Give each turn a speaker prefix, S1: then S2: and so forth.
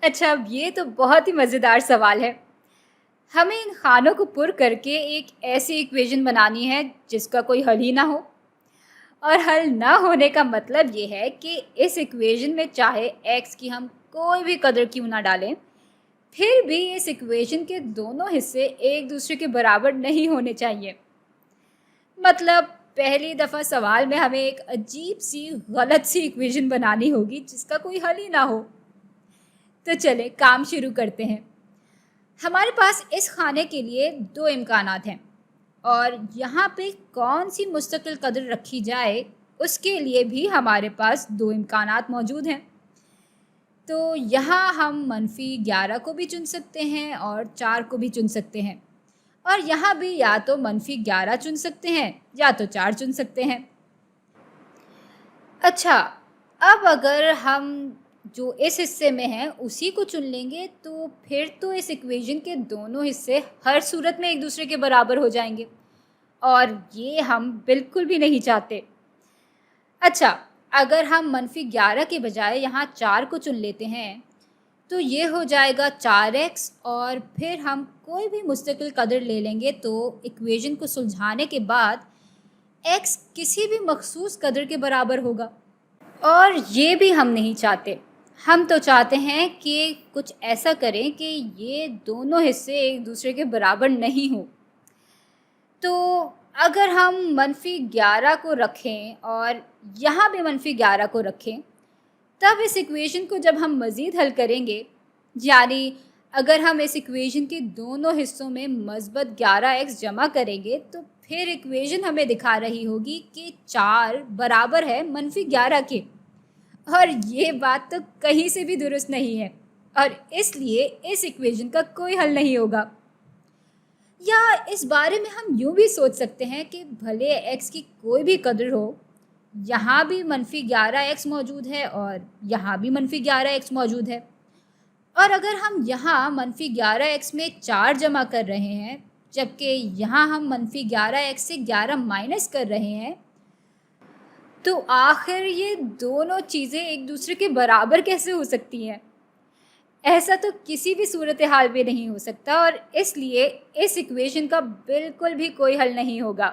S1: अच्छा, अब ये तो बहुत ही मज़ेदार सवाल है। हमें इन खानों को पुर करके एक ऐसी इक्वेशन बनानी है जिसका कोई हल ही ना हो। और हल ना होने का मतलब ये है कि इस इक्वेशन में चाहे एक्स की हम कोई भी कदर क्यों ना डालें, फिर भी इस इक्वेशन के दोनों हिस्से एक दूसरे के बराबर नहीं होने चाहिए। मतलब पहली दफ़ा सवाल में हमें एक अजीब सी गलत सी इक्वेशन बनानी होगी जिसका कोई हल ही ना हो। तो चले काम शुरू करते हैं। हमारे पास इस खाने के लिए दो इम्कानात हैं और यहाँ पे कौन सी मुस्तकिल कदर रखी जाए उसके लिए भी हमारे पास दो इम्कानात मौजूद हैं। तो यहाँ हम -11 को भी चुन सकते हैं और 4 को भी चुन सकते हैं, और यहाँ भी या तो -11 चुन सकते हैं या तो 4 चुन सकते हैं। अच्छा, अब अगर हम जो इस हिस्से में हैं उसी को चुन लेंगे तो फिर तो इस इक्वेशन के दोनों हिस्से हर सूरत में एक दूसरे के बराबर हो जाएंगे, और ये हम बिल्कुल भी नहीं चाहते। अच्छा, अगर हम -11 के बजाय यहाँ 4 को चुन लेते हैं तो ये हो जाएगा 4x, और फिर हम कोई भी मुस्तकिल कदर ले लेंगे तो इक्वेशन को सुलझाने के बाद x किसी भी मखसूस कदर के बराबर होगा, और ये भी हम नहीं चाहते। हम तो चाहते हैं कि कुछ ऐसा करें कि ये दोनों हिस्से एक दूसरे के बराबर नहीं हो। तो अगर हम -11 को रखें और यहाँ भी -11 को रखें, तब इस इक्वेशन को जब हम मज़ीद हल करेंगे, यानी अगर हम इस इक्वेशन के दोनों हिस्सों में मस्बत 11x जमा करेंगे तो फिर इक्वेशन हमें दिखा रही होगी कि 4 बराबर है -11 के। और ये बात तो कहीं से भी दुरुस्त नहीं है, और इसलिए इस इक्वेशन का कोई हल नहीं होगा। या इस बारे में हम यूँ भी सोच सकते हैं कि भले x की कोई भी कदर हो, यहाँ भी -11x मौजूद है और यहाँ भी -11x मौजूद है, और अगर हम यहाँ -11x में 4 जमा कर रहे हैं जबकि यहाँ हम -11x से 11 माइनस कर रहे हैं, तो आखिर ये दोनों चीज़ें एक दूसरे के बराबर कैसे हो सकती हैं? ऐसा तो किसी भी सूरत हाल में नहीं हो सकता, और इसलिए इस इक्वेशन का बिल्कुल भी कोई हल नहीं होगा।